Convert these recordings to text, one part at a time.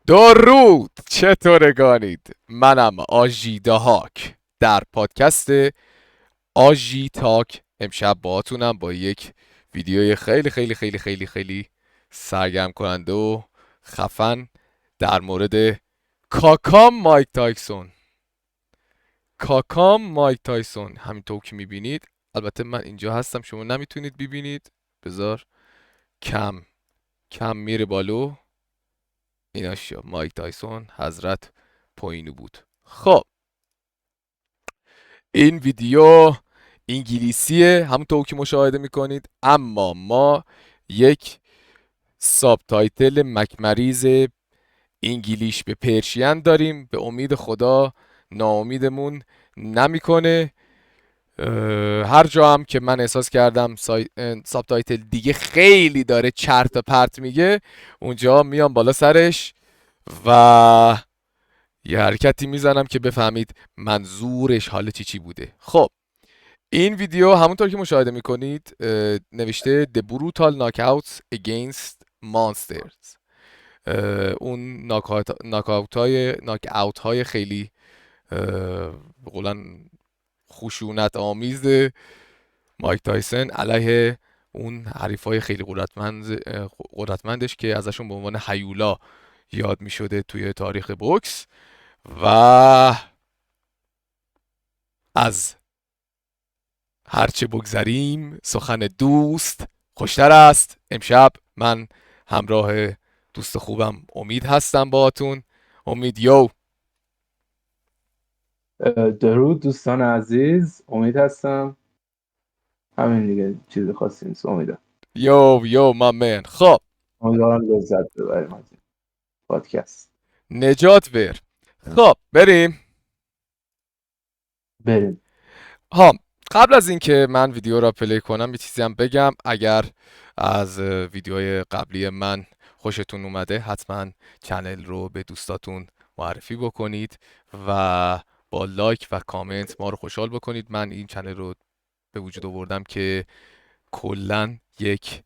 درود، چطورگانید؟ منم آژی دهاک در پادکست آژی تاک. امشب باهاتونم با یک ویدیوی خیلی خیلی خیلی خیلی خیلی سرگرم کننده و خفن در مورد کاکام مایک تایسون. کاکام مایک تایسون همینطور که میبینید، البته من اینجا هستم، شما نمیتونید ببینید، بذار کم میره بالو. ایناشیا مایک تایسون حضرت پایینو بود. خب این ویدیو انگلیسیه همونطور که مشاهده میکنید، اما ما یک ساب تایتل مکمریز انگلیش به پرشین داریم. به امید خدا ناامیدمون نمیکنه. هر جا هم که من احساس کردم ساب تایتل دیگه خیلی داره چرت و پرت میگه، اونجا میام بالا سرش و یه حرکتی میزنم که بفهمید منظورش حالا چی بوده. خب این ویدیو همونطور که مشاهده میکنید نوشته The Brutal Knockouts Against Monsters. اون ناکاوت های خیلی بقولن خشونت آمیز مایک تایسون علیه اون حریف های خیلی قدرتمندش که ازشون به عنوان هیولا یاد می شده توی تاریخ بوکس. و از هرچه بگذریم سخن دوست خوشتر است. امشب من همراه دوست خوبم امید هستم باهاتون. امید یو. درود دوستان عزیز، امید هستم. همین دیگه، چیز خاصی نیست. امیدم یو من. خب امیدوارم لذت ببریم از این پادکست. نجات بر. خب بریم. ها قبل از اینکه من ویدیو را پلی کنم یه چیزی هم بگم. اگر از ویدیوهای قبلی من خوشتون اومده حتما چنل رو به دوستاتون معرفی بکنید و با لایک و کامنت ما رو خوشحال بکنید. من این چنل رو به وجود آوردم که کلا یک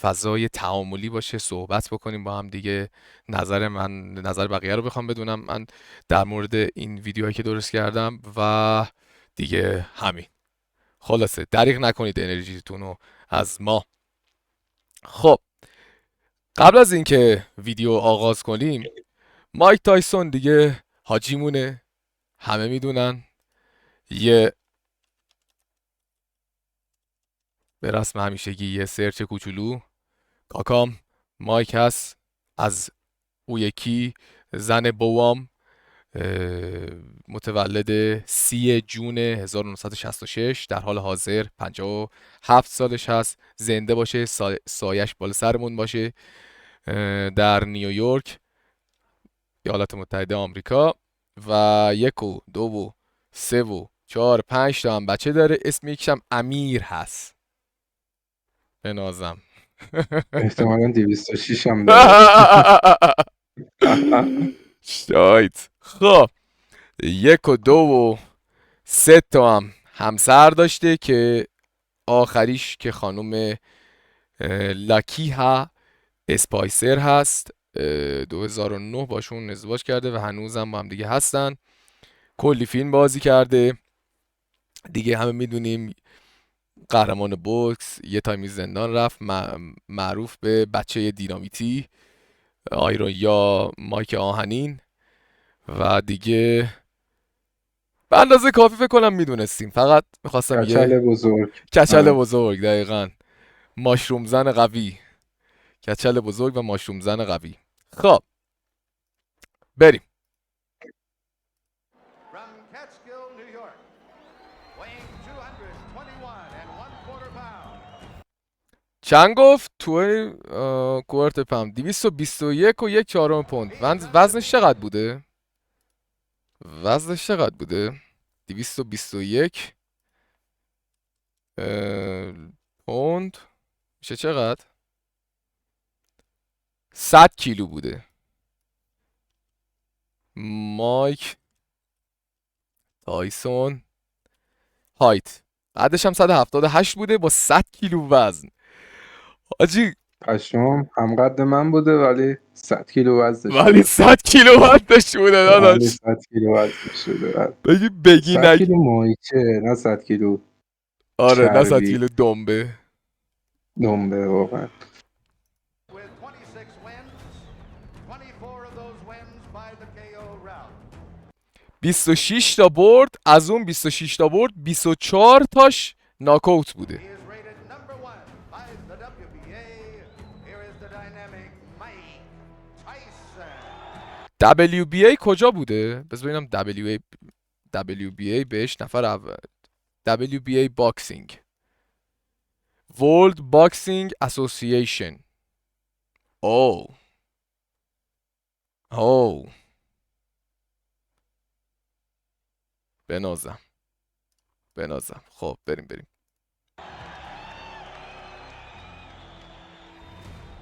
فضای تعاملی باشه، صحبت بکنیم با هم دیگه، نظر بقیه رو بخوام بدونم من در مورد این ویدیوهایی که درست کردم و دیگه همین. خلاصه دریغ نکنید انرژیتون رو از ما. خب قبل از اینکه ویدیو آغاز کنیم، مایک تایسون دیگه حاجیمونه، همه میدونن. یه به رسم همیشگی یه سرچ کوچولو کاکام مایک هست. از او یکی زن بوام متولد 30 جون 1966 در حال حاضر 57 سالش هست. زنده باشه، سایش بالا سرمون باشه. در نیویورک ایالات متحده آمریکا و 1 و 2 و 3 و 4 5 تا هم بچه داره. اسم یکیشم امیر هست. بنازم احتمالاً 206 هم داره. شاید. خب 1 و 2 و 3 تا هم همسر داشته که آخریش که خانم لاکیها اسپایسر هست. 2009 باشون ازدواج کرده و هنوزم با هم دیگه هستن. کلی فیلم بازی کرده دیگه، همه میدونیم. قهرمان بوکس، یه تایمی زندان رفت، معروف به بچه دینامیتی آیرون یا مایک آهنین. و دیگه به اندازه کافی فکر کنم میدونستیم، فقط میخواستم کچل بزرگ. کچل بزرگ، دقیقاً ماشروم زن قوی. کچل بزرگ و ماشروم زن قوی. خب بریم. چند گفت؟ توی کوارت پاوند 221 و 1/4 پوند. وزنش چقدر بوده؟ 221 پوند میشه چقدر؟ 100 کیلو بوده. مایک تایسون هایت قدش هم 178 بوده با 100 کیلو وزن. آجی پشمام هم قد من بوده ولی 100 کیلو وزنش ولی بوده. 100 کیلو وزنش بوده ولی داداش. 100 کیلو وزنش بوده. بگی 100 نگی. کیلو ماهیچه، نه 100 کیلو آره نه 100 چربی کیلو دنبه. دنبه واقعا. with 26 wins, 24 of those wins by the KO route. 26 تا برد، از اون 26 تا برد 24 تاش ناکاوت He بوده. is rated number 1 by the WBA. Here is the dynamic Mike Tyson. WBA کجا بوده؟ بذار ببینم WBA بهش نفر اول. WBA باکسینگ، World Boxing Association. او بنازم. خب بریم.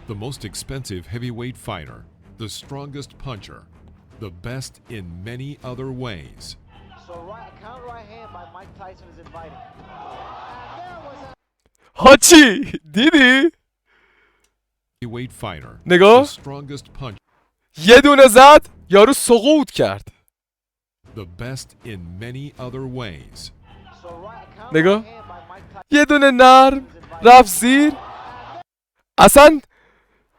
The most expensive heavyweight fighter, the strongest puncher, the best in many other ways. So right, counter right hand by Mike Tyson is invited. And there was a هاچی دیدی؟ Heavyweight fighter, نگاه. the strongest puncher, یه دونه زد یارو سقوط کرد. the best in many other ways. so right, counter نگاه. right hand by Mike Tyson یه دونه نرم is invited. رفت زیر، اصلا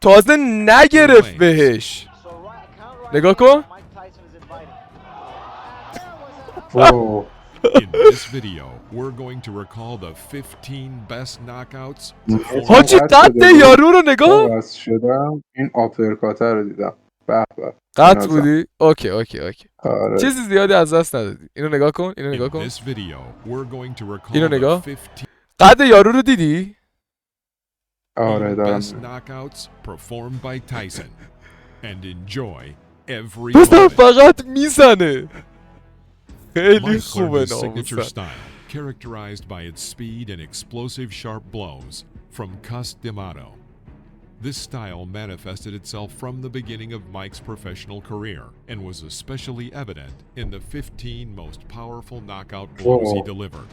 تازه نگرفت بهش. So right, counter right نگاه hand کن. by Mike Tyson is invited. And there was a اوه In this video, we're going to recall the 15 best knockouts performed حاجی قد قد شده بود. یارو رو نگاه. عوض شدم این آپرکاته رو دیدم. به به. قد بنازم. بودی؟ اوکی. آره. چیزی زیادی از دست ندادی. اینو نگاه کن. In this video, we're going to recall اینو the نگاه. 15 قد یارو رو دیدی؟ آره دارم. best knockouts performed by Tyson. And enjoy every پسر moment. فقط میزنه. خیلی Mike learned خوبه his signature ناموسن. style, characterized by its speed and explosive sharp blows, from Cus D'Amato. This style manifested itself from the beginning of Mike's professional career and was especially evident in the 15 most powerful knockout blows he Whoa. delivered.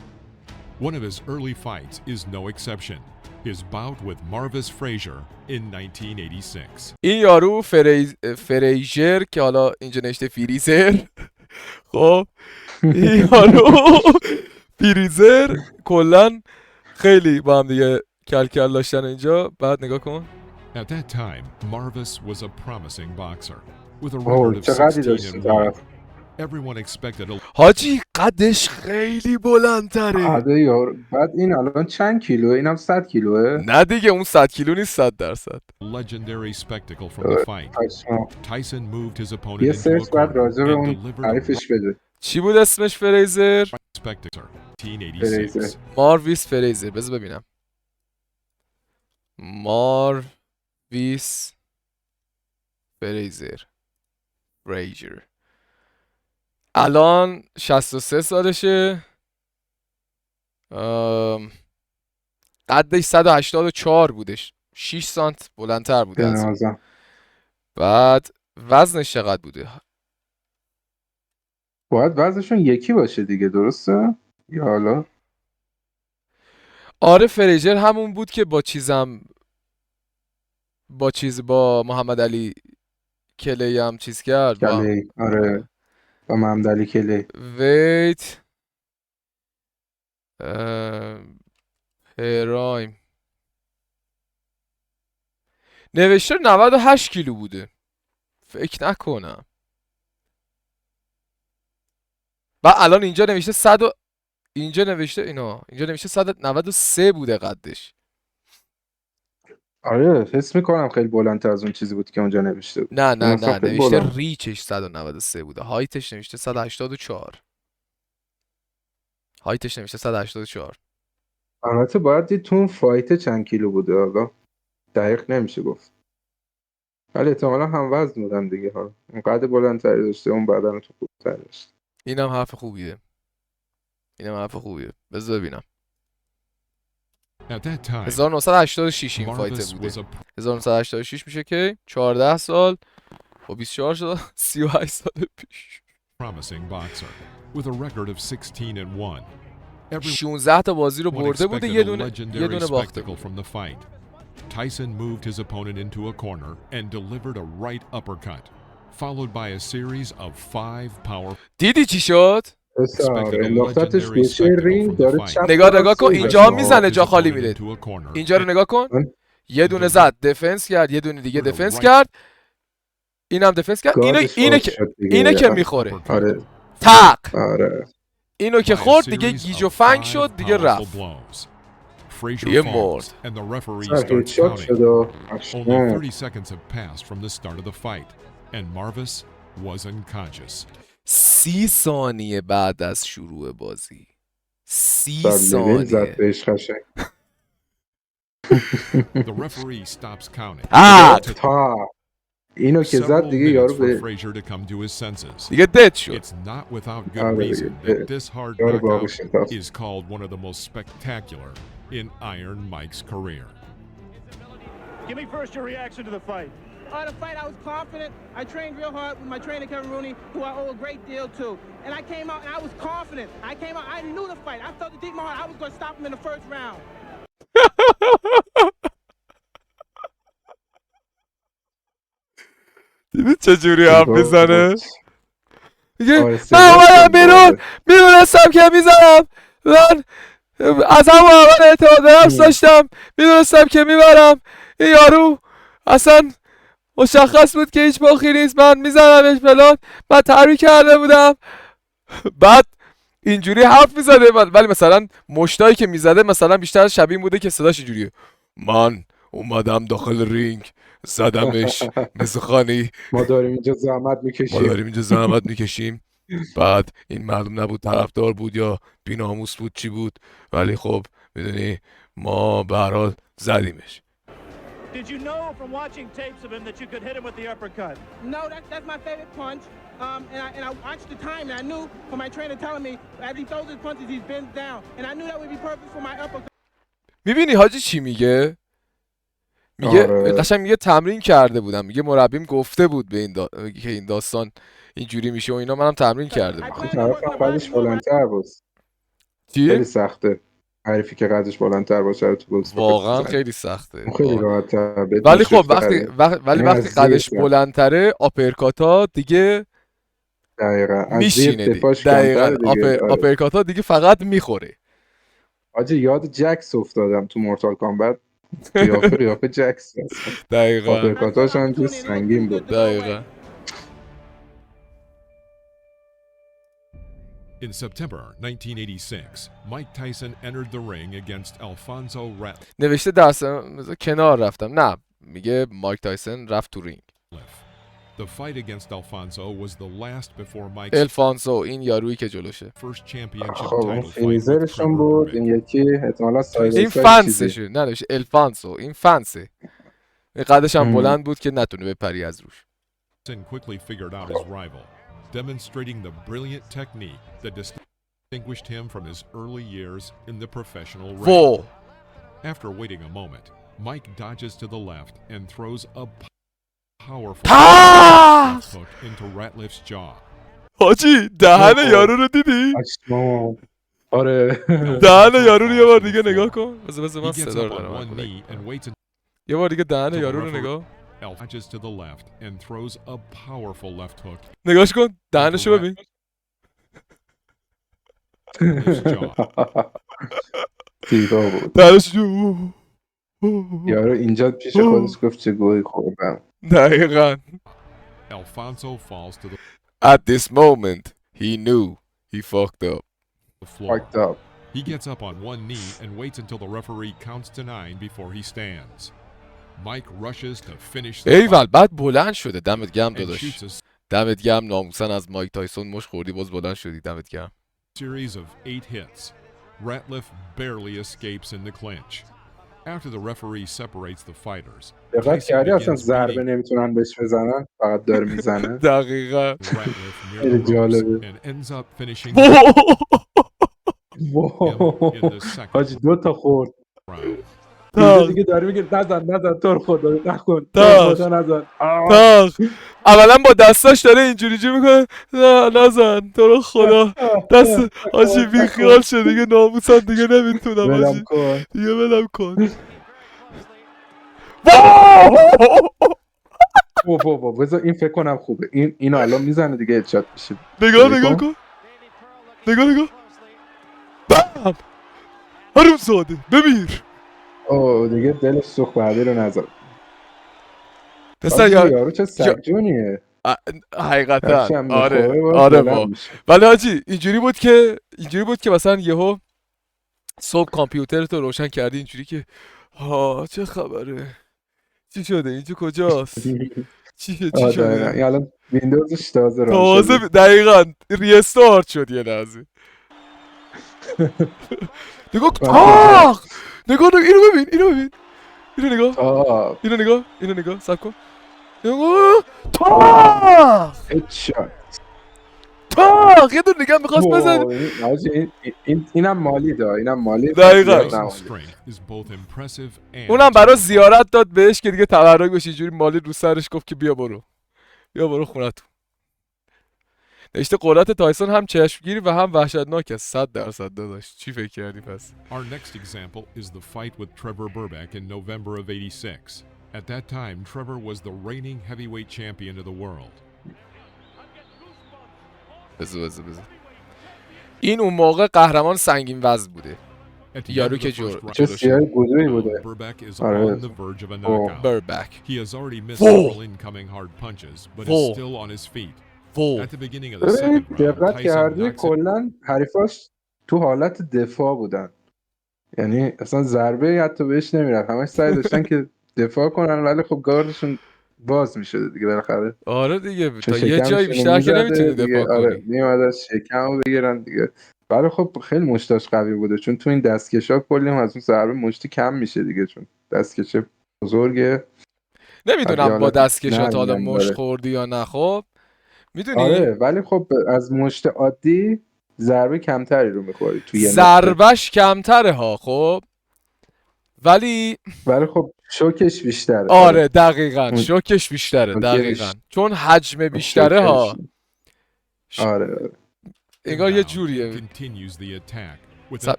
One of his early fights is no exception. His bout with Marvis Frazier in 1986. این یارو فریژر که حالا اینجا نشته فریزر. خب این یارو فریزر کلن خیلی با هم دیگه کل داشتن اینجا. بعد نگاه کن. At that time, Marvis was a promising boxer with a record اوه of چقدری 16 داشتی and 1. طرف. Everyone expected a حاجی قدش خیلی بلندتره. عده یار. بعد این الان چند کیلوه؟ اینم 100 کیلوه. نه دیگه اون 100 کیلو نیست 100%. legendary spectacle from the fight. پشمام. Tyson moved his opponent یه into a سرچ بعد corner راجع به and اون delivered a تعریفش بده. چی بود اسمش فریزر؟ spectacle. فریزر. 1986. مارویس فریزر. بذار ببینم. مارویس فریزر. الان 63 سالشه. قدش 184 بودش. 6 سانت بلندتر بوده از این. بنازم. بعد وزنش چقدر بوده؟ باید وزنشون یکی باشه دیگه، درسته؟ یا حالا آره فریزر همون بود که با محمد علی کلی هم چیز کرد. کلی. آره با محمد علی کلی. ویت پرایم نوشته 98 کیلو بوده. فکر نکنم. و الان اینجا نوشته اینجا نوشته 193 بوده قدش. آره حس میکنم خیلی بلندتر از اون چیزی بود که اونجا نوشته بود. نه این اصلا خیلی نوشته بلند. ریچش 193 بوده. هایتش نوشته 184. هایتش نوشته 184. البته باید دید تو اون فایت چند کیلو بوده، حالا دقیق نمیشه گفت. ولی احتمالا هم وزن بودن دیگه ها. اون قد بلندتری داشته، اون بدن تو خوبتر داشته. اینم حرف خوبیه. بذار ببینم. At that time, 1986 این فایت Marvis بوده. was a 1986 میشه که 14 سال و 24 شد 38 سال پیش. promising boxer with a record of 16 and 1. Everyone 16 تا بازی رو برده بوده، expected یه a دونه legendary باخته spectacle بود. from the fight. Tyson moved his opponent into a corner and delivered a right uppercut, followed by a series of 5 power. دیدی چی شد؟ انداختتش گوشه رینگ داره چپ. نگاه کن اینجا Tyson میزنه moved جا his خالی opponent میره. into a corner اینجا رو نگاه کن. من- یه دونه زد دفنس کرد، یه دونه دیگه دفنس کرد، اینم دفنس کرد. اینه که میخوره. آره تق. آره اینو که by a خورد دیگه series گیج و of فنگ 5 شد دیگه powerful رفت. blows. Frazier دیگه falls, مرد. and the referee سر starts هیدشات counting. شد و Only 30 seconds have passed from the start of the fight, and Marvis was unconscious. 30 ثانیه بعد از شروع بازی. 30 لول زد ثانیه. بهش قشنگ. The referee stops counting. تق. تا اینو که Several زد دیگه minutes یارو for به Frazier to come to his senses. دیگه دد شد. It's not without good آره reason دیگه. that this hard یارو knockout باقیش شد. is called one of the most spectacular in Iron Mike's career. Give me first your reaction to the fight. The fight, I was confident. I trained real hard with my trainer, Kevin Rooney, who I owe a great deal to. And I came out and I was confident. I came out, I knew the fight. I felt it deep in my heart. I was going to stop him in the first round. دیدی چجوری حرف میزنه؟ میگه آره، من صدا اومدم خوب بیرون داره. میدونستم که میزنم، من از همون اول اعتماد به نفس داشتم، میدونستم که میبرم. این یارو اصلا مشخص بود که هیچ باخی نیست، من میزنمش فلان، من تحریک کرده بودم. بعد اینجوری حرف میزده، ولی مثلا مشتایی که میزده مثلا بیشتر شبیه بوده که صداش اینجوریه: من اومدم داخل رینگ زدمش مثل خانی، ما داریم اینجا زحمت ما میکشیم. داریم اینجا زحمت میکشیم. بعد این معلوم نبود طرفدار بود یا بی‌ناموس بود چی بود، ولی خب میدونی ما به هر حال زدیمش. Did you know from watching tapes of him that you could hit him with the uppercut? No, that's my favorite punch. And I watched the time and I knew from my trainer telling me as he throws his punches, he's bends down. And I knew that would be perfect for my uppercut. میبینی حاجی چی میگه؟ میگه آره. قشنگ میگه تمرین کرده بودم، میگه مربیم گفته بود به این که این داستان اینجوری میشه و اینا، منم تمرین کرده بودم. این طرف هم قدش بلندتر بود. چی؟ خیلی سخته حریفی که قدش بلندتر باشه رو تو بوکس واقعا خیلی سخته. خیلی راحت تر. ولی خب وقتی قدش بلندتره آپرکاتا دیگه دقیقاً میشینه. دقیقاً آپرکاتا دیگه فقط میخوره. آجی یاد جکس افتادم تو مورتال کامبت. قیافه جکس. دقیقاً آپرکاتاش هم تو سنگین بود. دقیقاً. In September 1986, Mike Tyson entered the ring against Alfonso Ratliff. نوشته درس کنار رفتم. نه میگه مایک تایسون رفت تو رینگ. The fight against Alfonso was the last before Mike's الفانسو این یارویی که جلوشه. first championship خب title اون fight with فینیزرشون بود. Trevor این یکی احتمالا سایز این فنسشه، نه نوشته الفانسو، این فنسه. این قدش هم بلند بود که نتونه بپری از روش. Tyson quickly figured out his rival, demonstrating the brilliant technique that distinguished him from his early years in the professional ring. وو After waiting a moment, Mike dodges to the left and throws a powerful تاق! left hook into Ratliff's jaw. حاجی دهن یارو رو دیدی؟ اشمام. آره. دهن یارو رو یه بار دیگه نگاه کن. بذار من He gets صدا up رو on دارم. one knee and waits یه بار دیگه دهن یارو رو نگاه. dodges to the left and throws a powerful left hook نگاش کن دهنشو ببین. into his jaw. زیبا بود. دهنش یارو اینجا پیش خودش گفت چه گویی خوردم. دقیقاً. Alfonso falls to the At this moment he knew he fucked up. floor. Fucked up. He gets up on one knee and waits until the referee counts to 9 before he stands. Mike rushes to finish the ایول بعد بلند شده. دمت گرم and داداش. shoots a دمت گرم ناموسن از مایک تایسون مش خوردی باز بلند شدی. دمت گرم. series of 8 hits. Ratliff barely escapes in the clinch. After the referee separates the fighters, دقت Tyson کردی اصلا begins ضربه beating نمیتونن بهش بزنن، فقط داره میزنه. دقیقاً. Ratliff near خیلی the ropes جالبه. and ends up finishing him in the second حاجی 2 تا خورد. round. اینجا دیگه داره میگه نزن تو رو خدا نکن. تاق. خدا نزن. تاق. اولا با دستاش داره اینجوری جو میکنه. نه نزن تو رو خدا. دست آجی بیخیال شد دیگه، ناموسم دیگه نمیتونم ولم آجی کن. دیگه ولم کن. بابا بذار این فکر کنم خوبه. اینو الان میزنه دیگه هدشات میشه. نگاه کن. نگاه. بام. حروم زاده بمیر. اوه دیگه دلش سوخت بعدی رو نذار. پسر یارو چه سگجونیه. حقیقتا هرچی هم آره میخوره باز آره بلند با میشه. ولی حاجی اینجوری بود که مثلا یهو صبح کامپیوترتو روشن کردی اینجوری که ها چه خبره، چی شده، اینجا کجاست، چی دقیقا شده. این الان ویندوزش تازه ران شده. دقیقا ریستارت شد یه لحظه. نگاه اینو ببین اینو نگاه سب کن. تاق یه دور نگاه میخواست بزن. اینم مالی دا، اینم مالی. دقیقا اونم برای زیارت داد بهش که دیگه تبرک بشه، اینجوری مالی رو سرش گفت که بیا برو خونتون. نوشته قدرت تایسون هم چشمگیری و هم وحشتناک است. 100% داداش. چی فکر کردی پس؟ Our next example is the fight with Trevor Burbank in November of '86. At that time, Trevor was the reigning heavyweight champion of the world. بذار این اون موقع قهرمان سنگین وزن بوده. یارو که چه سیاه گودویی بوده. Burbank is on the verge of a knockout. Burbank. He has already missed several incoming hard punches, but is still on his feet. At the beginning of the second round, دقت Tyson کردی knocks him. کلا حریفاش تو حالت دفاع بودن، یعنی اصلا ضربه حتی بهش نمیرفت، همش سعی داشتن که دفاع کنن، ولی خب گاردشون باز میشده دیگه بالاخره. آره دیگه تا یه جایی بیشتر که نمیتونی دفاع کنی. آره میومد از شکمو بگیرن دیگه. ولی خب خیلی مشتاش قوی بوده، چون تو این دستکشا کلی از اون ضربه مشتی کم میشه دیگه، چون دستکش بزرگه. نمیدونم با دستکشات حالا مشت خوردی یا نه. خب میدونی؟ آره ولی خب از مشت عادی ضربه کمتری رو میخوری توی ضربش کمتره ها. خب ولی خب شوکش بیشتره. آره دقیقاً شوکش بیشتره. دقیقاً چون حجم بیشتره ها. آره انگار یه جوریه.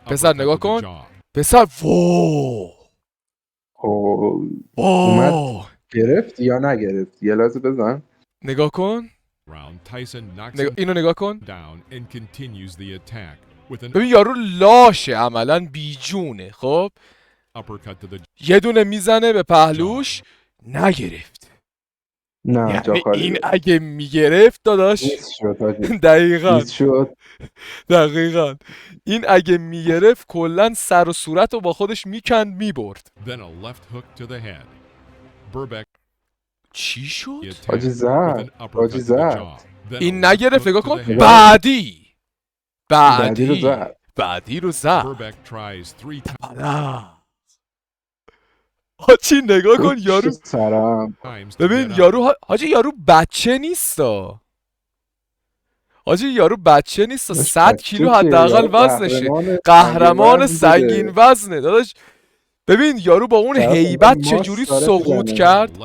پسر نگاه کن. پسر اومد گرفت یا نگرفت، یه لحظه بزن. نگاه کن. اینو نگاه کن. ببین یارو لاشه عملا بیجونه. خب یه دونه میزنه به پهلوش، نگرفت. نه یعنی این اگه میگرفت داداش دقیقاً این اگه میگرفت کلن سر و صورت رو با خودش میکند میبرد. چی شد؟ حاجی زد این نگرفت. نگاه کن. بعدی رو زد. حاجی نگاه کن یارو. ببین یارو یارو بچه نیستا. حاجی یارو بچه نیستا. 100 کیلو حداقل وزنشه. قهرمان سنگین وزنه داداش. ببین یارو با اون هیبت چجوری سقوط کرد.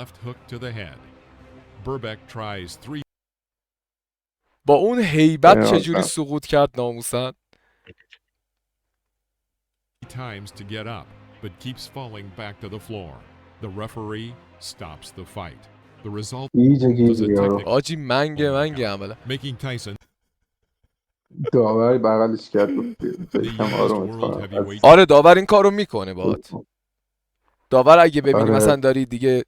با اون هیبت چجوری سقوط کرد ناموسن. But keeps falling back to the floor. The referee stops the fight. The result was a technical آجی منگه عملا. making Tyson داوری بغلش کرد. آره داور این کارو میکنه باهات. داور اگه ببینی مثلا داری دیگه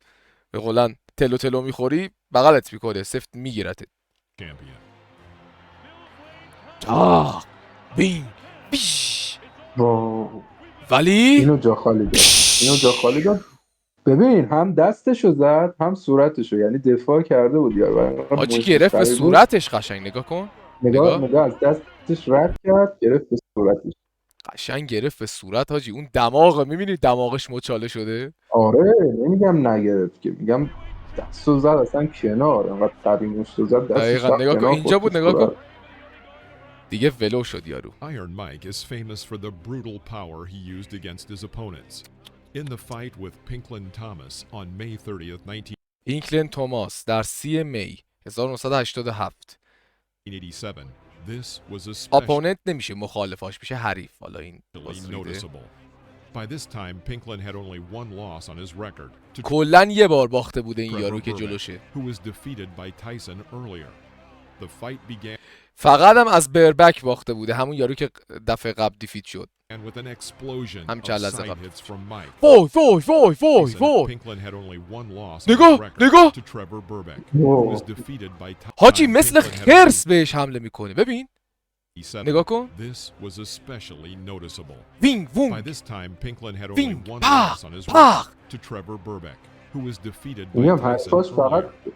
به قولن تلو میخوری بغلت میکنه، سفت میگیرته. بین بیش. ولی اینو جا خالی داد. ببین هم دستشو زد هم صورتشو، یعنی دفاع کرده بود یار. حاجی گرفت به صورتش. قشنگ نگاه کن. نگاه از دستش رد کرد گرفت به صورتش. قشنگ گرفت به صورت حاجی. اون دماغ میبینی دماغش مچاله شده. آره نمیگم نگرفت که، میگم دستو زد اصلا کنار، انقدر قوی مشتو زد دستش رفت نگاه کن. کنار. اینجا بود. نگاه کن دیگه ولو شد یارو. Iron Mike is famous for the brutal power he used against his opponents. In the fight with Pinklin Thomas on May 30th, 1987, اینکلن توماس در 30 می 1987. this was especially اپوننت نمیشه مخالفاش، میشه حریف. حالا این noticeable. By this time, Pinklin had only one loss on his record to کلن یه بار باخته بوده این یارو Trevor که Burbank, جلوشه. who was defeated by Tyson earlier. The fight began فقط هم از بربک باخته بوده، همون یارو که دفعه قبل دیفیت شد. with an explosion هم of چند لحظه side قبل. hits from Mike. وای وای وای وای Tyson, وای. Pinklin had only one loss on نگاه، his record نگاه. to Trevor Burbank, Whoa. who was defeated by Tyson. حاجی مثل Pinklin had خرس بهش حمله میکنه. ببین. only 7. نگاه کن. This was especially noticeable. وینگ By وونگ. this time, Pinklin had only وینگ one پاخ loss on his پاخ. record to Trevor Burbank, who was defeated by میگم Tyson حرفاش فقط earlier.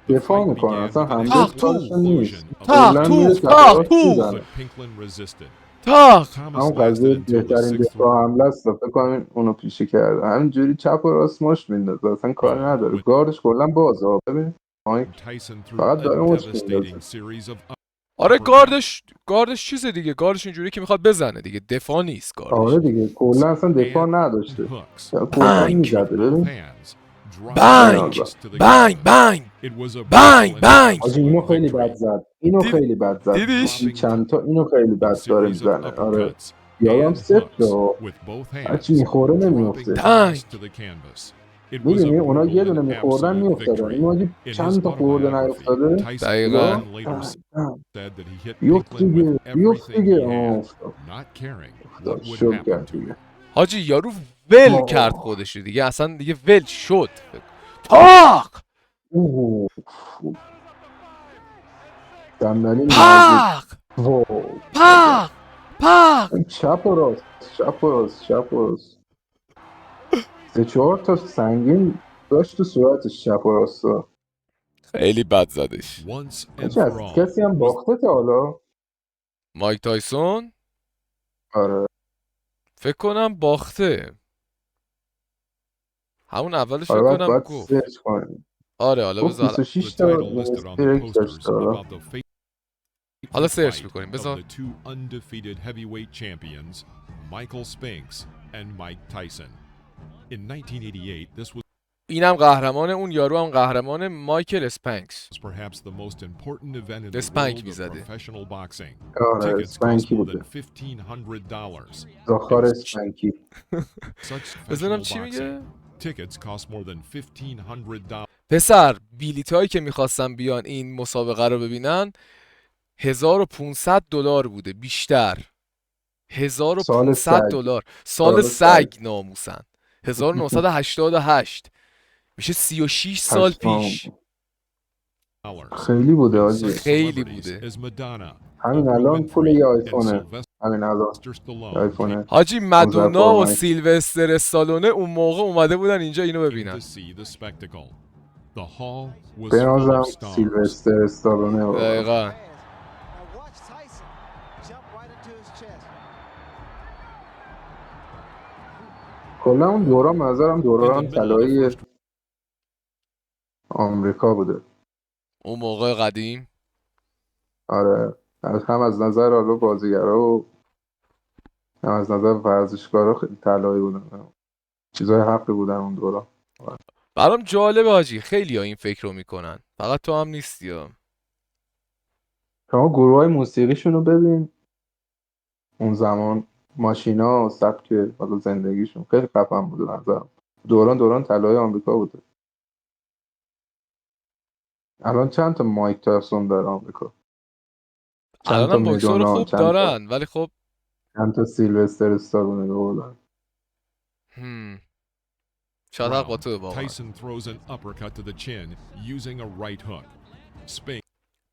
دفاع میکنه، اصلا حمله تاخ کارشون نیست. تاخ کلاً توف، میره تاخ تبرات توف. میزنه. But Pinklin resisted. تاخ. Thomas همون lasted قضیه until the بهترین 6th دفاع round. حمله است، فکر کنم اونو پیشی کرده، همینجوری چپ و راست مشت میندازه، اصلا کار نداره، گاردش کلا بازه. ببین مایک Tyson threw فقط a داره مشت میندازه. devastating series of آره گاردش چیز دیگه، گاردش اینجوری که میخواد بزنه دیگه، دفاع نیست آره گاردش. دیگه کلا اصلا دفاع and نداشته، hooks کلا بانگ. میزده. with both ببین hands, driving بانگ to the بانگ canvas. بانگ It was a بانگ brutal and بانگ. حاجی اینو absolute خیلی victory. بد زد، اینو دید- خیلی بد زد، دیدیش؟ این چند تا اینو خیلی A بد داره series of میزنه. آره uppercuts یادم and سفته hooks with both هرچی hands, میخوره dropping نمیفته. بانگ. Thomas to the canvas. It was a میدونی اونا یه brutal دونه and میخوردن absolute میافتادن، victory. این حاجی In his چند تا خورده autobiography, نیافتاده. Tyson دقیقاً. later said that he hit بیفت Pinklin دیگه with بیفت everything دیگه. he had, افتاد not caring what افتاد would شل happen کرد to دیگه. him. حاجی یارو ول آه. کرد خودش دیگه، اصلا دیگه ول شد. پاق اوه صندلی نزدیک. پاق واو پاق پاق. چپ و راست چپ و راست چپ و راست 3-4 تا سنگین داشت تو صورتش چپ و راستا. خیلی بد زدش. Once and حاجی for از all, کسی هم was باخته تا حالا؟ مایک تایسون آره فکر کنم باخته، همون اولش فکر آره کنم باید گفت. سرچ کنیم. آره حالا گفت بذار 26 the تا title listed on the استریک posters داشته حالا. about the fateful حالا سرچ fight میکنیم of بذار. the two undefeated heavyweight champions, Michael Spinks and Mike Tyson. In 1988, this was اینم قهرمان، اون یارو هم قهرمان، مایکل اسپنکس. perhaps the most important event in the اسپنک world of میزده. professional boxing. آره Tickets cost اسپنکی more بوده، than $1,500. زاخار اسپنکی. Such بذارم professional چی میگه؟ boxing. Tickets cost more than $1,500. پسر بیلیت هایی که میخواستن بیان این مسابقه رو ببینن $1,500 بوده بیشتر. $1,500 سال سگ ناموسن. 1988 میشه 36 سال پیش. خیلی بوده And حاجی، such خیلی celebrities بوده. as Madonna, همین Oprah الان پول Winfrey, یه and آیفونه، Sylvester همین الان Stallone آیفونه. حاجی 15 مدونا و پرو مکس. سیلوستر استالونه اون موقع اومده بودن اینجا اینو came ببینن. to see the spectacle. The hall was به full نظرم of stars. سیلوستر استالونه واقعا. دقیقا. Now watch Tyson jump right into his chest. کلا اون دوران نظرم In the دوران middle of the طلایی first آمریکا بوده. اون موقع قدیم. آره هم از نظر حالا بازیگرا و هم از نظر ورزشکارا خیلی طلایی بودن، چیزای حقی بودن اون دوران. برام جالبه حاجی، خیلی ها این فکر رو میکنن، فقط تو هم نیستی ها. شما گروه های موسیقیشون رو ببین اون زمان، ماشینا و سبک حالا زندگیشون خیلی خفن بوده نظرم. دوران طلایی آمریکا بوده. الان چند تا مایک تایسون داره آمریکا، چند الان تا هم بوکسور مدونا، خوب دارن ولی خب چند تا سیلوستر استالونه بودن. شاید حق با round, تو واقعا. Tyson throws an uppercut to the chin using a right hook. Spinks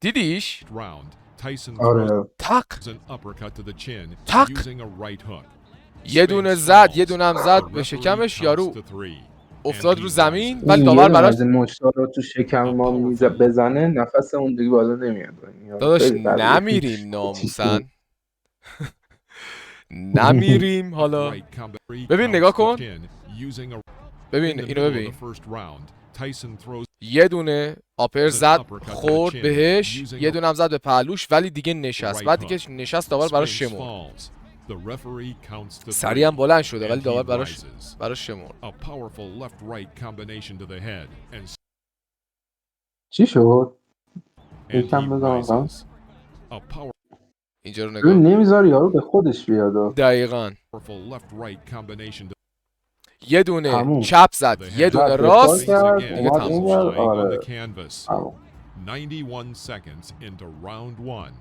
دیدیش؟ round. Tyson throws آره تق an uppercut to the chin Tuck. using a right hook. یه دونه Spinks زد، falls. یه دونه هم The زد به referee شکمش، counts یارو to 3. افتاد And رو he زمین rises. ولی این داور یه دونه براش از این مشتا رو تو شکم ما بزنه نفس اون دیگه بالا نمیاد. داداش خیلی قویه. نمیریم ناموسن. نمیریم حالا. Right counter ببین counts نگاه the کن. chin using a ببین in the اینو middle of ببین. the first round. Tyson throws یه دونه آپر زد خورد بهش، یه دونه هم زد به پهلوش ولی دیگه نشست. بعد دیگه نشست داور براش Spinks شمرد. falls. The referee counts to سریع هم 3. بلند شده And ولی he داور rises. براش شمرد. A powerful left-right combination to the head and چی شد؟ he یکم بزن. rises. A power اینجا رو ببین نگاه. نمیذاره یارو به خودش بیاد. دقیقاً Powerful left-right combination یه دونه تموم. چپ زد، یه دونه زد، راست، دفاع کرد، دیگه اومد تموم این شد. ور. flying on the آره canvas. تموم. 91 seconds into round one,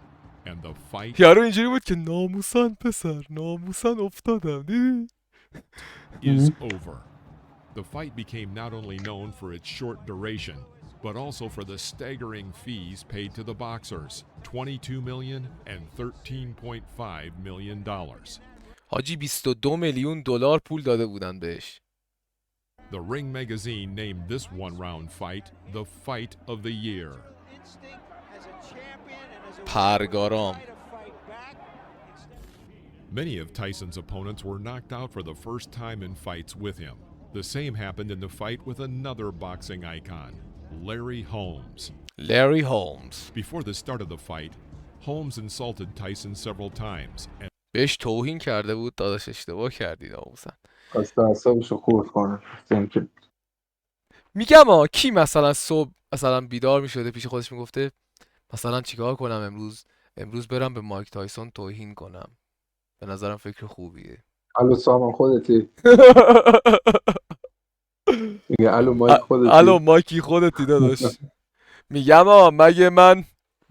and the fight یارو اینجوری بود که ناموسن پسر، ناموسن افتادم، دیدی؟ is over. The fight became not only known for its short duration, but also for the staggering fees paid to the boxers, $22 million and $13.5 million. حاجی 22 میلیون دلار پول داده بودن بهش. The Ring magazine named this one-round fight the fight of the year. پرگارام. Many of Tyson's opponents were knocked out for the first time in fights with him. The same happened in the fight with another boxing icon, Larry Holmes. لری هولمز. Before the start of the fight, Holmes insulted Tyson several times and بهش توهین کرده بود، داداش اشتباه کردی ناموسن. خواسته اعصابشو خورد کنه. که میگم کی مثلا صبح مثلا بیدار میشده پیش خودش میگفته مثلا چیکار کنم امروز برم به مایک تایسون توهین کنم. به نظرم فکر خوبیه. الو سامان خودتی. میگه الو مایک خودتی. الو مایکی خودتی داداش. میگم مگه من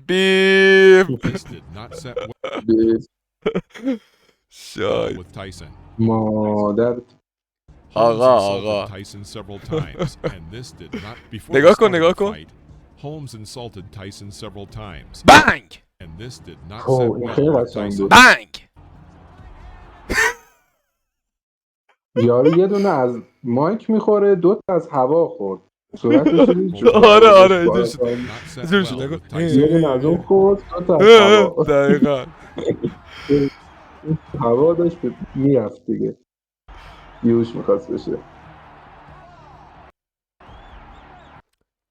بیف this did not set well شای with Tyson. مادر. Holmes آقا. insulted Tyson several times, and this did not. Before نگاه the کن، start of نگاه the کن. fight, Holmes insulted Tyson several times, بنگ and this did not خب set این well خیلی with قشنگ Tyson. بود. بنگ. یارو یه دونه از مایک میخوره، 2 تا از هوا خورد. صورتش رو دید؟ آره آره This اینجوری did شد. not set اینجوری شد، well نگاه. with یه Tyson. دونه از اون خورد، 2 تا از هوا. دقیقاً. هوا داشت میرفت دیگه. یوش میخواست بشه.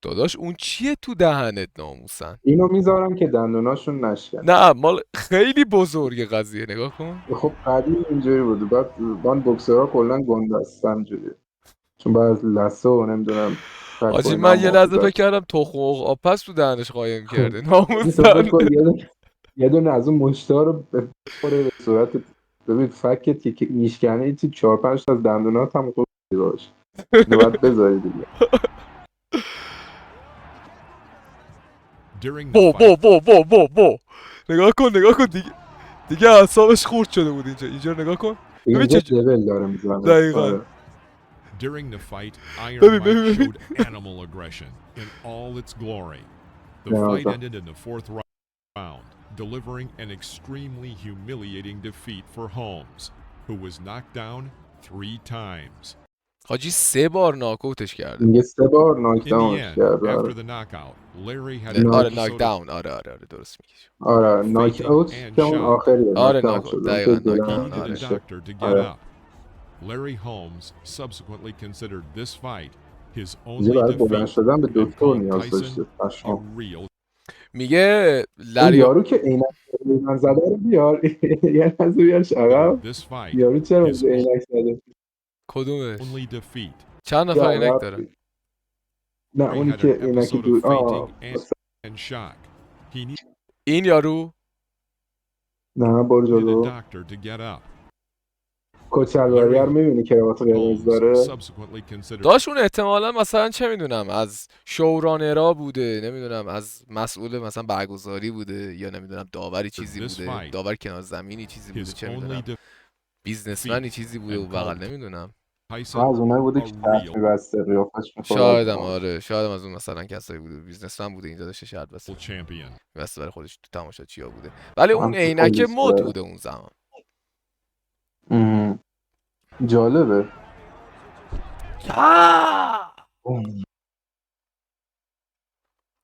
داداش اون چیه تو دهنت ناموسن؟ اینو میذارم که دندوناشون نشکن. نه مال خیلی بزرگ قضیه، نگاه کن. خب قدیم اینجوری بود. بعد من بوکسرها کلا گنده است همجوری. چون بعد از لثه و نمیدونم. حاجی من یه لحظه فکر کردم تخم آبپز تو دهنش قایم کرده ناموسن. یه دونه از اون مشتا رو بخوره به صورت. ببین فکت که میشکنه یه 4-5 تا از دندونات هم خود باشه. اینو باید بذاری دیگه. During the بو نگاه کن دیگه اعصابش خورد شده بود اینجا رو نگاه کن. ببین اینجا چه لول داره میزنه. دقیقاً. During the fight, Iron Baby, Mike showed animal aggression in all its glory. The Yeah, fight okay. ended in the fourth round, delivering an extremely humiliating defeat for Holmes, who was knocked down 3 times. حاجی 3 بار ناکوتش کرده. میگه 3 بار In the ناکداونش end, کرده. after the knockout, Larry had No. an آره episode ناک of داون. آره درست میگی. آره ناک اوت که اون آخریه. آره ناک داون ناک شد. دقیقاً اون که ناک he دلم داون. needed a آره. doctor to get آره. up. Larry Holmes subsequently considered this fight his اینجا only برای بلند defeat شدن به and دکتر called نیاز Tyson داشته. a پشمام. real میگه این لری یارو که عینک من زده رو بیار. یه لحظه بیارش عقب. this fight. یارو چرا his عینک زده؟ کدومش؟ only defeat. چند نفر عینک دارن؟ نه Larry اونی had که an عینک episode of دور. fainting and shock. He needed این یارو نه برو a جلو. doctor to get up. کچلواری رو میبینی کراوات قرمز Holmes داره. subsequently considered داشون احتمالا مثلا چه میدونم از شورانرا بوده، نمیدونم از مسئول مثلا برگزاری بوده، یا نمیدونم داوری چیزی بوده، داور کنار زمینی چیزی بوده، his چه only میدونم بیزنسمنی چیزی بوده و بغل نمیدونم. Tyson از اونایی بوده a که تحت real میبسته قیافش میخوره. شایدم آره، شاید از اون مثلا کسایی بوده بیزنسمن بوده اینجا داشته شرط بسته champion. بسته برای خودش تو تماشاچیا بوده، ولی اون هم عینک پلیس مد داره. بوده اون زمان. جالبه.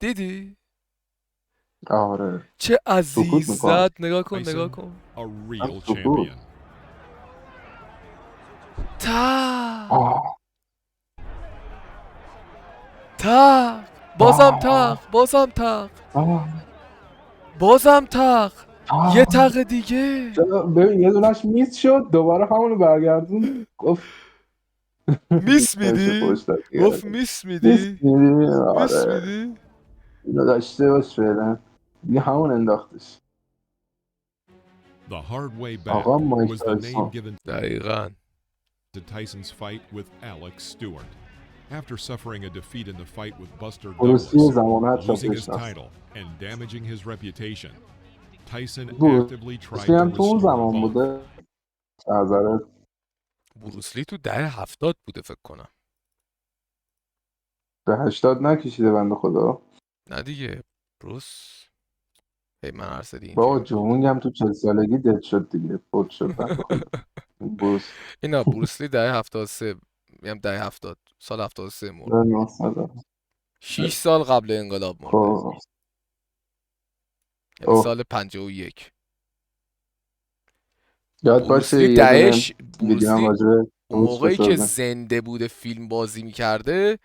دیدی آره چه سکوت عزیز میکنم. زد؟ نگاه کن نگاه Tyson کن. a real سکوت. champion. تق بازم تق یه تق دیگه. ببین یه دونش میس شد دوباره همونو برگردون گفت میس میدی؟ گفت میس میدی؟ میس آره میدی؟ اینو داشته باش فعلا دیگه همون انداختش. The hard way back آقا مایک was the name تایسون. given دقیقاً. to Tyson's fight with Alex Stewart. After suffering a defeat in the fight with Buster بروسلی Douglas, زمانت را losing his بشناس. title and damaging his reputation, Tyson actively tried بروسلی to هم تو اون restore زمان both. بوده نظرت؟ بروسلی تو دهه 70 بوده فکر کنم. به 80 نکشیده بنده خدا. نه دیگه بروس من عرض دیگه بابا اینجوری جمونگ هم تو 40 سالگی دد شد دیگه، فوت شد بنده خدا. این بروس اینا بروسلی دهه 73 میگم دهه 70 سال 73 مرد. نه 900. 6 سال قبل انقلاب مرده. خب یعنی اوه. سال 51. یاد باشه بروسلی یه دونه دهش ویدیو هم بروسلی راجع به اون بروس موقعی که بسازم. زنده بوده فیلم بازی میکرده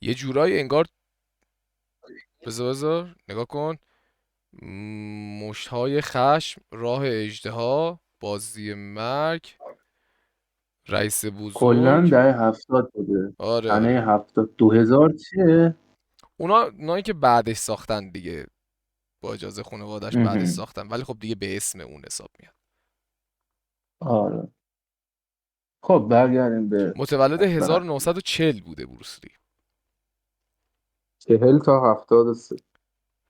یه جورایی انگار بذار نگاه کن مشت‌های خشم، راه اژدها، بازی مرگ، رئیس کلا بزرگ. دهه 70 بوده. آره تنه آره 70 2000 چیه؟ اونایی که بعدش ساختن دیگه با اجازه خانواده‌اش بعدش اها. ساختن ولی خب دیگه به اسم اون حساب میاد. آره. خب برگردیم به متولد اصل حرف. 1940 بوده بروسلی. 40 تا 73.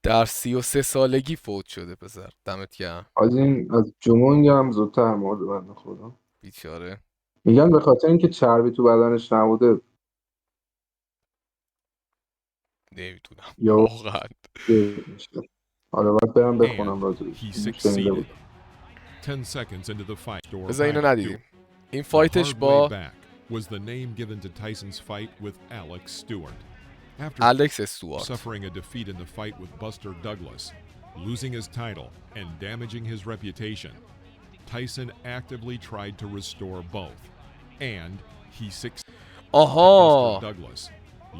در 33 سالگی فوت شده پسر. دمت گرم. از این از جمونگ هم زودتر مرده بنده خدا. بیچاره. میگن به خاطر اینکه چربی تو بدنش نبوده نمیتونم یا واقعا. میشه. حالا باید برم And بخونم راجبش. he شنیده succeeded. بود. 10 seconds into the fight, door بذار اینو back. ندیدیم. این The فایتش hard way با back was the name given to Tyson's fight with Alex Stewart. After الکس استوارت. suffering a defeat in the fight with Buster Douglas, losing his title and damaging his reputation, Tyson actively tried to restore both. And he succeeded. Buster آها Douglas,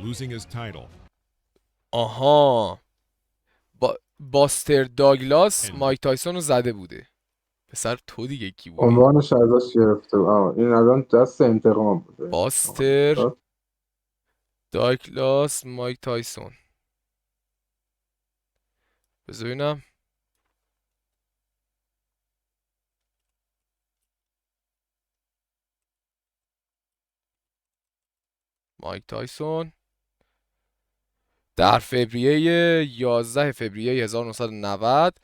losing his title آها باستر داگلاس مایک تایسون رو زده بوده. پسر تو دیگه کی بودی؟ عنوانش ازش گرفته. این الان دست انتقام بوده. باستر داگلاس مایک تایسون. بذار ببینم. مایک تایسون در فوریه 11 فوریه 1990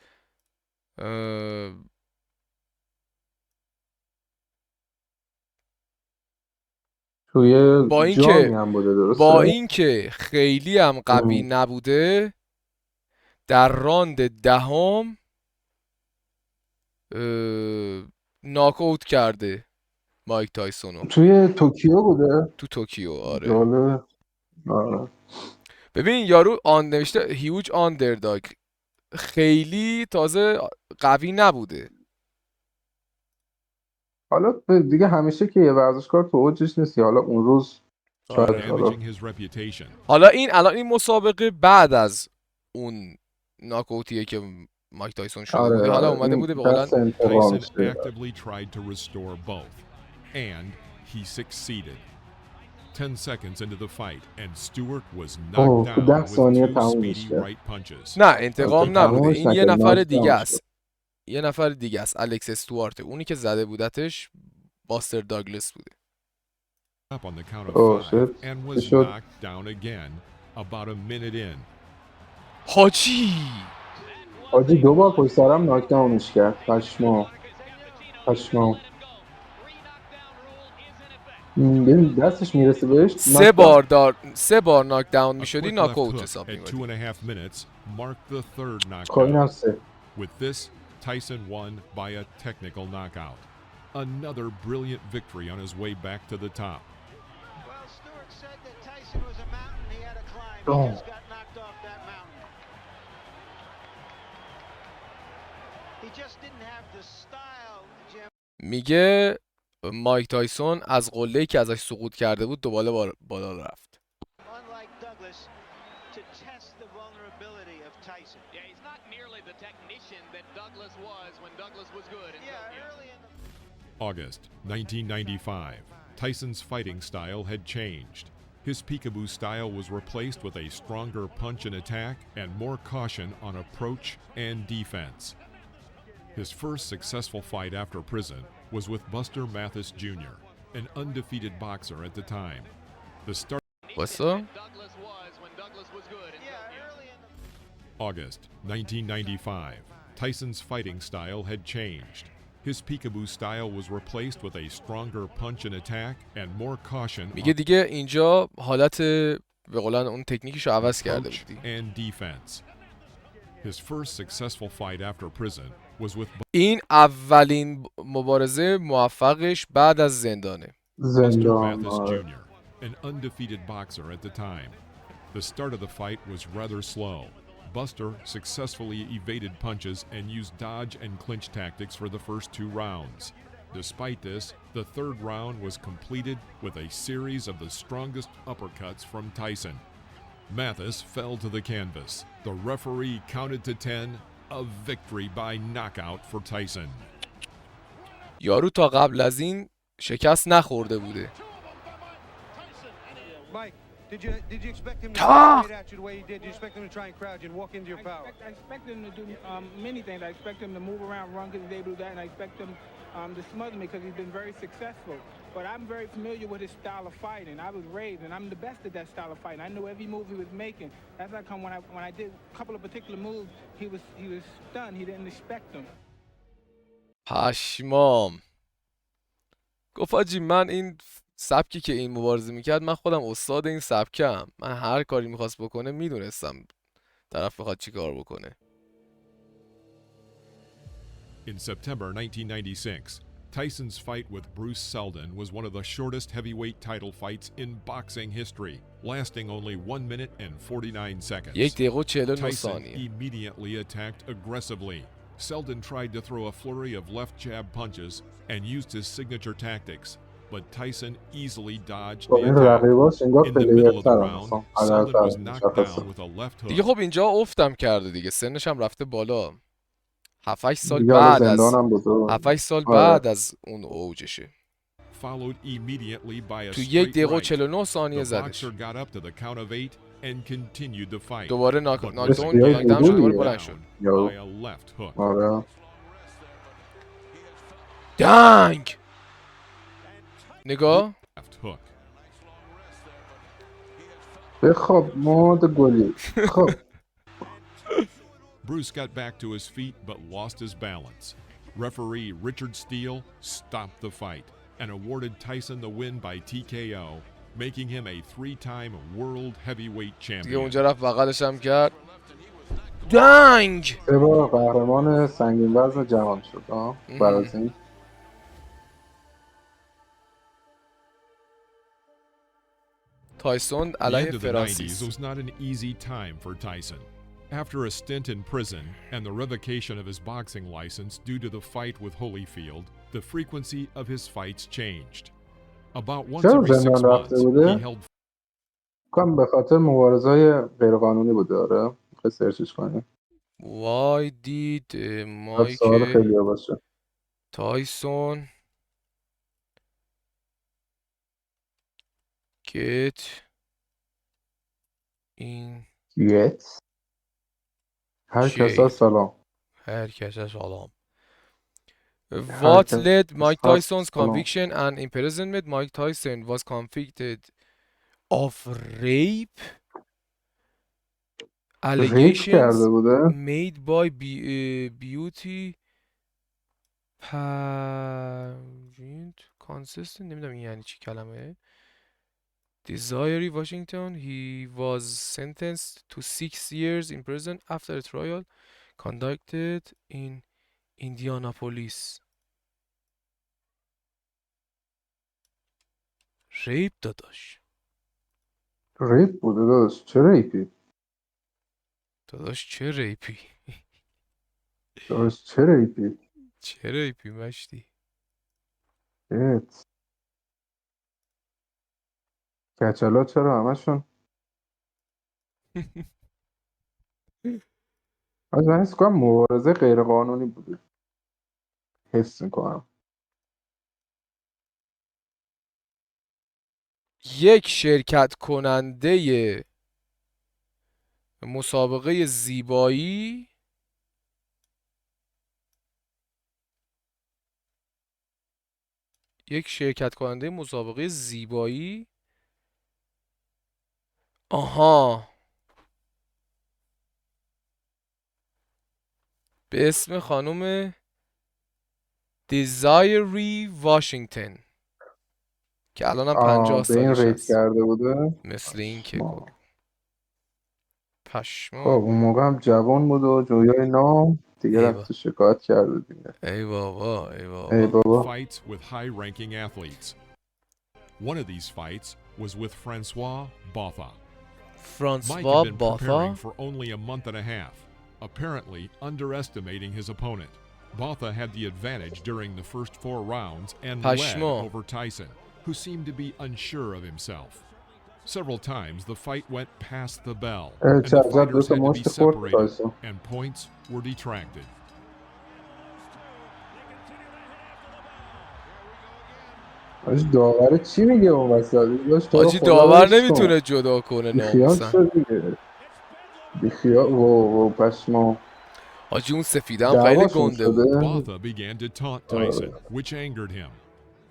توی با جامی اینکه هم بوده درسته؟ با اینکه خیلی هم قوی نبوده در راند دهم ناک اوت کرده مایک تایسونو توی توکیو بوده؟ تو توکیو. آره جالبه. آره. ببین یارو آن نوشته هیوج آندرداگ خیلی تازه قوی نبوده. حالا دیگه همیشه که یه ورزشکار تو اوجش نیستی، حالا اون روز شاید آره. حالا damaging his reputation. حالا الان این مسابقه بعد از اون ناکاوتیه که مایک تایسون شده بوده. حالا اومده این بوده به قولن دست انتقام Tyson شده. actively tried to restore both, and he succeeded. 10 seconds into the fight, and Stewart was knocked تو down 10 with ثانیه two تمومش speedy کرد. right punches. نه انتقام نبوده. تمومش این یه نکرد، نفر ناک دیگه داون است. شد. یه نفر دیگه است. الکس استوارت. اونی که زده بودتش باستر داگلس بوده. Up on the count of Oh, 5 shit. and He was should. knocked down again about a minute in. حاجی حاجی 2 بار پشت سرم ناک داونش کرد. پشما. ببین دستش میرسه بهش سه بار ناک داون A میشدی quick ناک left اوت hook حساب at می‌کنی. 2.5 minutes marked the third خب این هم knockdown. 3. With this, Tyson won by a technical knockout. Another brilliant victory on his way back to the top. Well, Stewart said that Tyson was a mountain he had to climb. Oh. He just got knocked off that mountain. He just didn't have the style, Jim. میگه مایک تایسون از قله‌ای که ازش سقوط کرده بود دوباره بالا رفت. Unlike Douglas, to test the vulnerability of Tyson. Yeah, he's not nearly the technician that Douglas was when Douglas was good. Yeah, early in the August 1995. Tyson's fighting style had changed. His peekaboo style was replaced with a stronger punch and attack and more caution on approach and defense. His first successful fight after prison was with Buster Mathis Jr., an undefeated boxer at the time. The start واسا Douglas was when Douglas was good. August 1995. Tyson's fighting style had changed. His peekaboo style was replaced with a stronger punch and attack and more caution میگه دیگه اینجا حالت به قولن اون تکنیکشو عوض کرده approach بودی. and defense. His first successful fight after prison was with این اولین مبارزه موفقش بعد از زندانه. Buster زندان Mathis Jr., an undefeated boxer at the time. The start of the fight was rather slow. Buster successfully evaded punches and used dodge and clinch tactics for the first 2 rounds. Despite this, the third round was completed with a series of the strongest uppercuts from Tyson. Mathis fell to the canvas. The referee counted to 10, a victory by knockout for Tyson. یارو تا قبل از این شکست نخورده بوده. Mike, did you expect him to Ah! straight at you the way he did? Did you expect him to try and crowd you and walk into your power? I expect him to do many things. I expect him to move around, run because he's able to do that, and I expect him to smother me because he's been very successful. But I'm very familiar with his style of fighting. I was raised, and I'm the best at that style of fighting. I knew every move he was making. That's how come when I did a couple of particular moves, he was stunned. He didn't expect them. پشمام. گفت آجی من این سبکی که این مبارزه میکرد من خودم استاد این سبکم. من هر کاری میخواست بکنه میدونستم طرف بخواد چی کار بکنه. In September 1996, Tyson's fight with Bruce Seldon was one of the shortest heavyweight title fights in boxing history, lasting only 1 minute and 49 seconds. 1 دقیقه و 49 Tyson ثانیه. immediately attacked aggressively. Seldon tried to throw a flurry of left jab punches and used his signature tactics, but Tyson easily dodged the این attack. رقیباش انگار In the middle of the پلیرترن round, مثلا Seldon was عدالتر knocked down مشخصه with a left hook. دیگه خب اینجا افتم کرده دیگه. سنش هم رفته بالا. 7-8 سال دیگه حالا بعد از زندانم بزرگ 7-8 سال آره. بعد از اون اوجشه. Followed immediately by a تو 1 straight دقیقه و right. 49 ثانیه The زدش. boxer got up to the count of 8 and continued the fight. دوباره But ناکداون was بسیار ناکداون شد. دوباره بزرگیه. بلند شد. by a left hook. آره دنگ. نگاه. Left hook. بخواب ماد گلی خب Bruce got back to his feet but lost his balance. Referee Richard Steele stopped the fight and awarded Tyson the win by TKO, making him a 3-time world heavyweight دیگه champion. اونجا رفت بغلش هم کرد. دنگ. 3 بار قهرمان سنگین وزن جهان شد برازیل. تایسون The علیه end of the 90s فرانسیس. was not an easy time for Tyson. After a stint in prison and the revocation of his boxing license due to the fight with Holyfield, the frequency of his fights changed. About once چرا every 6 زندان رفته months, بوده؟ he held کنم به خاطر مبارزهای غیرقانونی بوده. آره خیلی سرچش کنیم وای دید شاید مایک سوال خیلی ها باشه. تایسون get in یت هر کسا jail. سلام. هر کس سلام. هر What کس led Mike سلام. Tyson's conviction and imprisonment? Mike Tyson was convicted of rape ریپ کرده allegations بوده. made by beauty pageant consistent نمیدونم این یعنی چی کلمه. Desiree Washington, he was sentenced to 6 years in prison after a trial conducted in Indianapolis. ریپ داداش. ریپ بوده داشت. چه ریپی؟ داداش چه ریپی؟ داشت چه ریپی؟ چه ریپی مشتی؟ ایت کچلا چرا همشون از من حس کنم مبارزه غیر قانونی بوده. حس میکنم یک شرکت کننده مسابقه زیبایی یک شرکت کننده مسابقه زیبایی. آها، به اسم خانم دیزایری واشنگتن که الان هم 50 به این سالش ریت هست کرده بوده. مثل این که پشما. خب پشمام. اون موقع هم جوان بود و جویای نام دیگه ای رفت شکایت کرده دیگه. ای بابا ای ای بابا. بابا. Fights with high-ranking athletes. One of these fights was with Francois Botha. Mike فرانسوا had been باتا. preparing for only a month and a half, apparently underestimating his opponent. Botha had the advantage during the first 4 rounds and led پشمام. over Tyson, who seemed to be unsure of himself. Several times the fight went past the bell, and چه the عجب fighters دوتا had to be مشت خورد separated, تایسون. and points were detracted. داوره چی میگه اون وسط؟ داشت تو رو حاجی خدا داور ولش کن. نمیتونه جدا کنه بیخیال ناموسن. شد دیگه. بیخیال و پشما. حاجی اون سفیده هم خیلی دعواشون گنده بود. شده. Botha began to taunt Tyson, which angered him.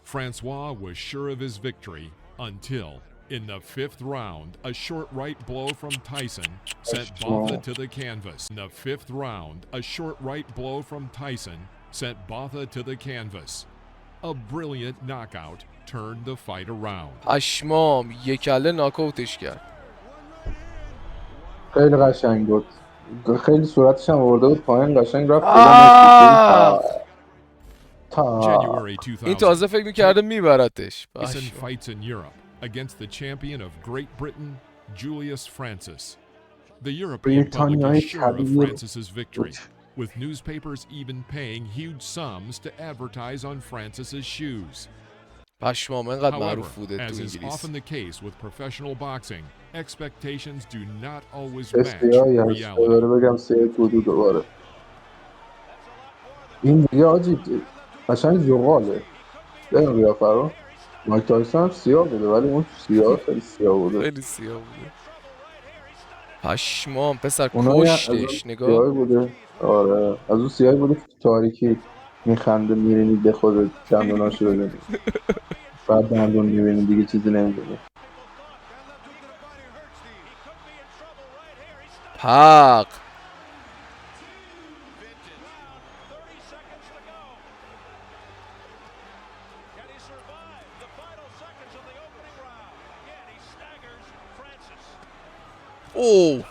Francois was sure of his victory until, in the 5th round, a short right blow from Tyson sent Botha to the canvas. In the 5th round, a short right blow from Tyson sent Botha to the canvas. A brilliant knockout turned the fight around. پشمام یک کله ناکاوتش کرد. خیلی قشنگ بود. خیلی صورتش هم آورده بود پایین، قشنگ رفت جلو آه! تا January این 2000. تازه فکر میکرده میبرتش. Tyson fights in Europe against the champion of Great Britain, Julius Francis. The European public بریتانیای is sure of کبیر. Francis's victory, with newspapers even paying huge sums to advertise on Francis's shoes. پشمام انقدر However, معروف بوده as تو is انگلیس. often the case with professional boxing, expectations do not always چه match سیاهی هست reality. داره بگم سیاه گودو دوباره. این دیگه آجی قشنگ زغاله. بگم بیافرا مایک تایسون هم سیاه بوده ولی اون سیاه خیلی سیاه بوده. خیلی سیاه بوده. پشمام پسر اونایی از اون کشتش نگاه. سیاهی بوده. آره از اون سیاهی بوده که تو تاریکی میخنده میرینی به خودت دندوناشو ببینی. بعد دندون میبینی دیگه چیزی نمیبینی. پاق. اوه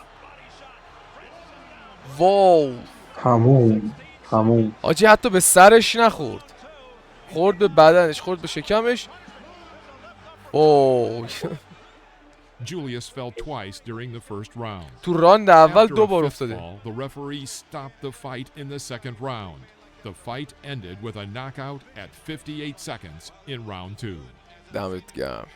واو. تموم. حاجی حتی به سرش نخورد، خورد به بدنش، خورد به شکمش. اوه. Julius fell twice during the first round. تو راند اول After دو a بار fifth افتاده. fall, the referee stopped the fight in the second round. The fight ended with a knockout at 58 seconds in round 2. دمت گرم.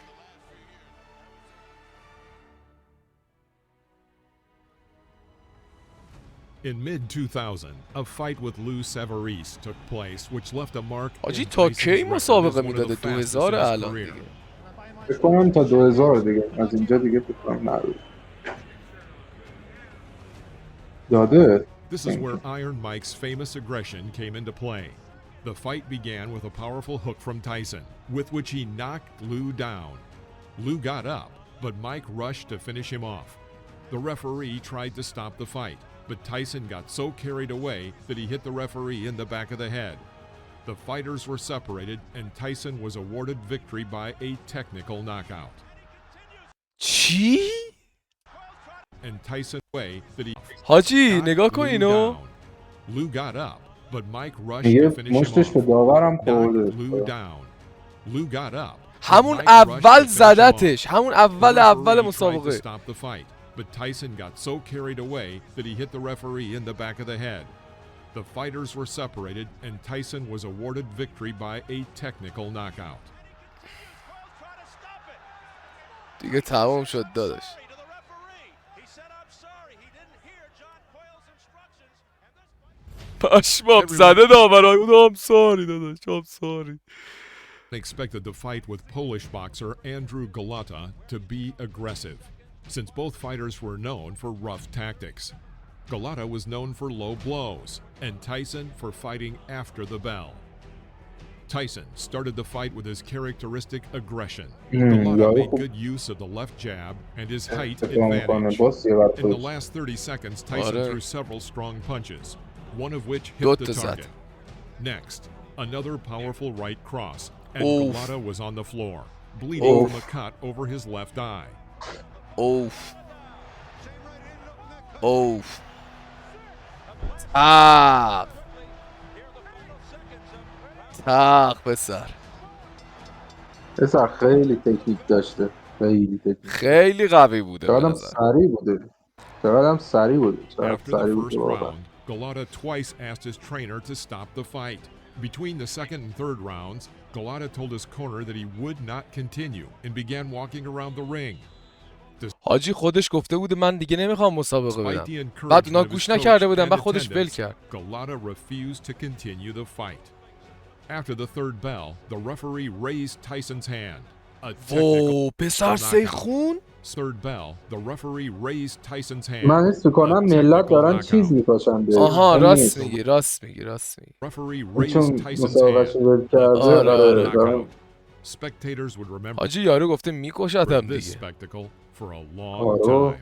In mid-2000, a fight with Lou Savarese took place, which left a mark حاجی in تا Tyson's کی record as مسابقه one of میداده؟ the fastest 2000 in his الان career. دیگه. فکر کنم تا 2000 دیگه از اینجا دیگه فکر کنم نداره. داده. This is where Iron Mike's famous aggression came into play. The fight began with a powerful hook from Tyson, with which he knocked Lou down. Lou got up, but Mike rushed to finish him off. The referee tried to stop the fight, but Tyson got so carried away that he hit the referee in the back of the head. The fighters were separated, and Tyson was awarded victory by a technical knockout. چی؟ And Tyson way that he حاجی نگاه knocked کن Lou اینو. down. Lou got up, but Mike rushed میگه to finish him مشتش به off. داورم Knocked خورده. Lou down. Lou got up. but همون Mike rushed to اول finish him زدتش، off. همون The اول referee tried to مسابقه. stop the fight, but Tyson got so carried away that he hit the referee in the back of the head. The fighters were separated, and Tyson was awarded victory by a technical knockout. دیگه تمام شد داداش. پشمام زده داورای اون. I'm sorry داداش. I'm sorry. Expected the fight with Polish boxer Andrew Golota to be aggressive, since both fighters were known for rough tactics. Golota was known for low blows, and Tyson for fighting after the bell. Tyson started the fight with his characteristic aggression. یارو Galata made خوب good use of the left jab and his height دفاع میکنه advantage. باز یه وقت In the last 30 seconds, Tyson آره. threw several strong punches, one of which hit دوتا the زد. target. Next, another powerful right cross, and Oof. Galata was on the floor, bleeding Oof. from a cut over his left eye. اوف اوف تاق تاق پسر پسر خیلی تکنیک داشته، خیلی تکنیک، خیلی قوی بوده به چقدر هم نظر. سریع بوده، چقدر هم سریع بوده، چقدر After the سریع first بوده واقعا. round, Galata twice asked his trainer to stop the fight. Between the second and third rounds, Galata told his corner that he would not continue and began walking around the ring. حاجی خودش گفته بوده من دیگه نمیخوام مسابقه Despite the بدم. encouragement بعد اونا of his گوش coach نکرده بودن، and بعد خودش ول attendants, کرد. Galata refused to continue the fight. After the third bell, the referee raised Tyson's hand. A technical وو پسر سیخون. third bell, the referee raised Tyson's hand. من حس میکنم A ملت technical دارن knockout. چیز میپاشن به آها اون راست نیست. میگی راست میگی راست میگی. Referee این raised چون Tyson's مسابقهش hand. ول کرده آره، آره آره. دارن Spectators would remember حاجی یارو گفته میکشتم this دیگه. spectacle for a long آره. time.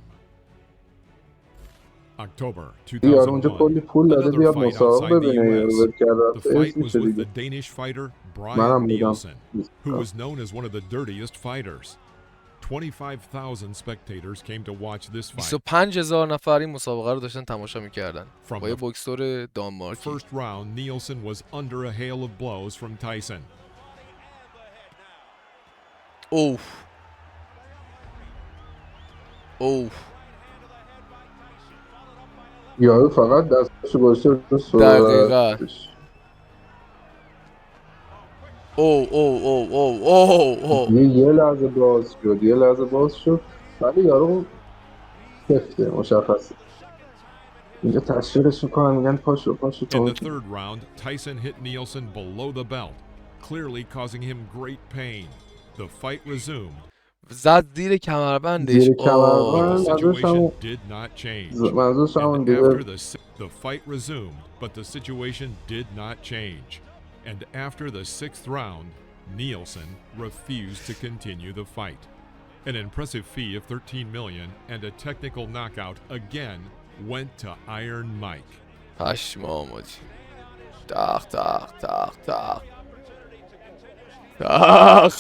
October یارو اونجا 2001. کلی پول داده Another بیاد fight مسابقه outside the ببینه، یارو US. ول کرده The رفته، fight اسم was was چه with the دیگه. Danish fighter Brian منم بودم. Nielsen, who was known as one of the dirtiest fighters. 25,000 spectators came to watch this fight. 25,000 نفر این مسابقه رو داشتن تماشا میکردن. From با یه the بوکسور دانمارکی. first round, Nielsen was under a hail of blows from Tyson. اوف اوف یارو فقط دستشو گذاشته رو دقیقاً. صورتش. او او او او او او یه لحظه باز شد، یه لحظه باز شد، ولی یارو سفته مشخصه. اینجا تشویقش میکنن میگن پاشو پاشو In تا the third round, Tyson hit Nielsen below the belt, clearly causing him great pain. The fight resumed, زد زیر کمربندش. زیر but the کمربند ازش situation هم did not change. منظورش همون And after دیگه the fight resumed, but the situation did not change. And after the sixth round, Nielsen refused to continue the fight. An impressive fee of $13 million and a technical knockout again went to Iron Mike. پشمام حاجی. تاق تاق تاق تاق تاق.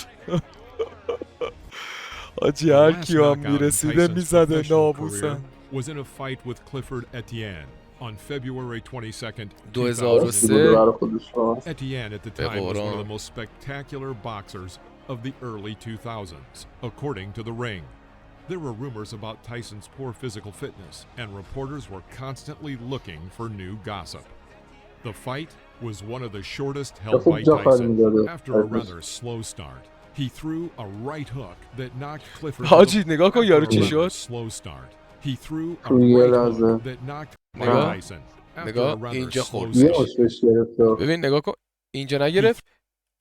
حاجی The هر last کیو هم knockout in میرسیده Tyson's میزده professional ناموسن. career was in a fight with Clifford Etienne on February 22nd, 2003. بوده برای خودش. Etienne at the به time was one of قرآن. the most spectacular boxers of the early 2000s, according to the Ring. There were rumors about Tyson's poor physical fitness, and reporters were constantly looking for new gossip. The fight was one of the shortest held by Tyson. After a rather slow start, he threw a right hook that knocked Clifford to حاجی the نگاه کن یارو چی After a rather شد. slow start, he threw a توی یه right لحظه. hook that knocked نگاه. Tyson. After a نگاه rather اینجا slow خورد. یه start, اشتش گرفته. ببین نگاه کن اینجا نگرفت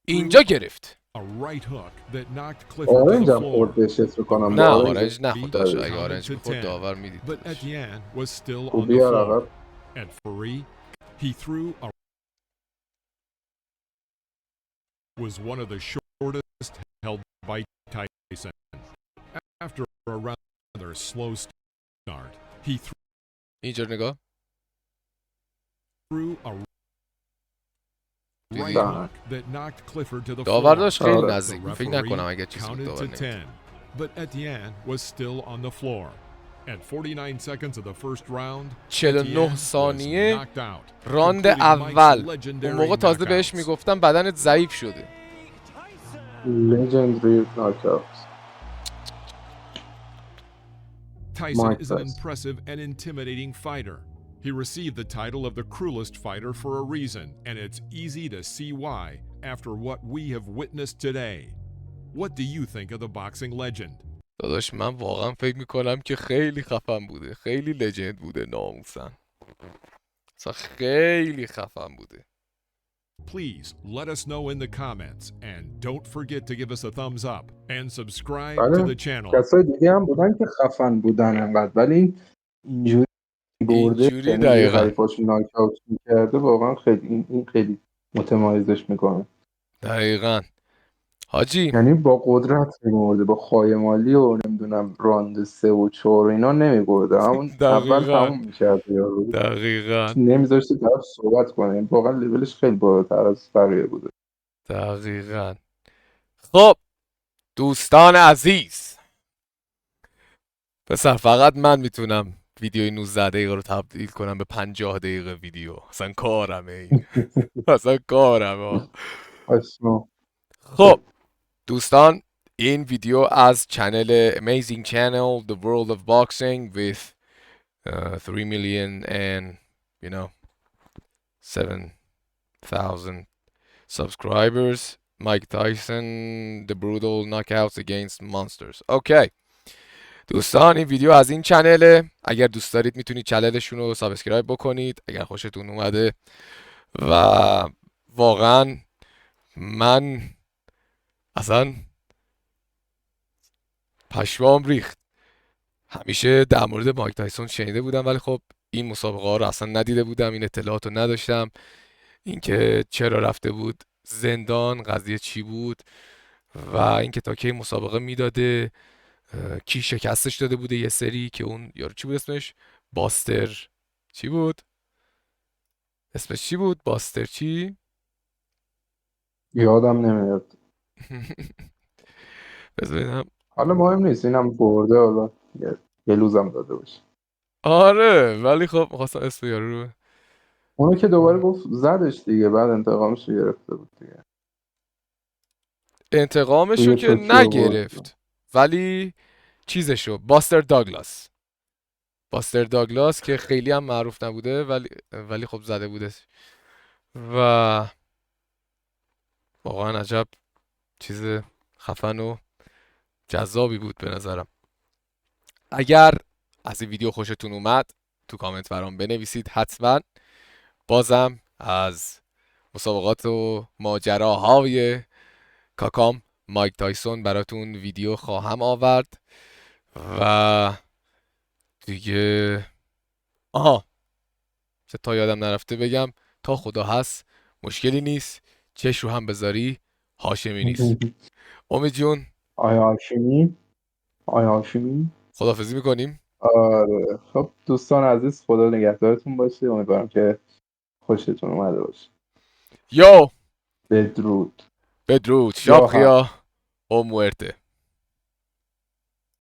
اینجا گرفت. a right hook that knocked Clifford to آرنج the هم floor. خورد بهش حس میکنم. نه آرنج آرنج نخورد داشت. اگه Counted آرنج to میخورد 10, داور میدید. But Etienne was still on the خوبی هر floor. عقب. At free, he threw a was one of the shortest held by Tyson. After a rather slow start, he اینجا نگاه. threw a right دیدی؟ hook that knocked Clifford to the داور floor. داشت خیلی آره. نزدیک بود. فکر نکنم اگه چیزی بود Counted داور to نمی‌دید. 10, but Etienne was still on the floor. At 49 seconds of the first round, 49 Etienne was ثانیه knocked out, راند completing Mike's اول. legendary اون موقع تازه بهش knockouts. میگفتم بدنت ضعیف شده. لژندری ناکاوت. Tyson Mike is an Tyson. impressive and intimidating fighter. He received the title of the cruelest fighter for a reason, and it's easy to see why after what we have witnessed today. What do you think of the boxing legend? داداش من واقعا فکر میکنم که خیلی خفن بوده. خیلی لجند بوده ناموسن. اصلا خیلی خفن بوده. Please let us know in the comments, and don't forget to give us a thumbs up and subscribe to the channel. کسای دیگه هم بودن که خفن بودن انقدر، ولی اینجوری برده اینجوری یعنی دقیقاً. حریفاشو ناکاوت میکرده واقعا خیلی این خیلی متمایزش میکنه. دقیقاً حاجی. یعنی با قدرت می‌برده، با خایمالی و نمیدونم راند 3 و 4 و اینا نمی‌برده، همون اول دقیقاً تموم می‌کرد یارو، دقیقاً نمیذاشته طرف صحبت کنه. یعنی واقعا لولش خیلی بالاتر از بقیه بوده. دقیقاً. خب دوستان عزیز، پسر فقط من میتونم ویدیوی 19 دقیقه رو تبدیل کنم به 50 دقیقه ویدیو. اصلا کارمه این. اصلا کارمه. آسما. خب دوستان، این ویدیو از چنل Amazing Channel The World of Boxing with 3 million and 7,000 subscribers, Mike Tyson The Brutal Knockouts Against Monsters. اوکی دوستان، این ویدیو از این چنله. اگر دوست دارید میتونید چنلشون رو سابسکرایب بکنید اگر خوشتون اومده. و واقعا من اصلا پشمام ریخت. همیشه در مورد مایک تایسون شنیده بودم ولی خب این مسابقه ها رو اصلا ندیده بودم، این اطلاعات رو نداشتم، اینکه چرا رفته بود زندان، قضیه چی بود و اینکه تا کی مسابقه میداده، کی شکستش داده بوده یه سری، که اون یارو چی بود اسمش، باستر چی بود اسمش، چی بود باستر چی یادم نمیاد. بذار ببینم. حالا مهم نیست، اینم برده، حالا یه لوزم داده باشه. آره ولی خب می‌خواستم اسم یارو رو. اونو که دوباره گفت زدش دیگه، بعد انتقامش رو گرفته بود دیگه. انتقامشو توی که توکیو برد. نگرفت ولی چیزشو، باستر داگلاس که خیلی هم معروف نبوده ولی خب زده بوده و واقعا عجب چیز خفن و جذابی بود به نظرم. اگر از این ویدیو خوشتون اومد تو کامنت برام بنویسید حتما. بازم از مسابقات و ماجراهای کاکام مایک تایسون براتون ویدیو خواهم آورد و دیگه تا یادم نرفته بگم، تا خدا هست مشکلی نیست، چش رو هم بذاری هاشمی نیست. امید جون آیا هاشمی؟ آیا هاشمی؟ خداحافظی میکنیم. آره خب دوستان عزیز، خدا نگهدارتون باشه، امیدوارم که خوشتون اومده باشه. یو بدرود. بدرود، شاب یا هم خیا او مورته.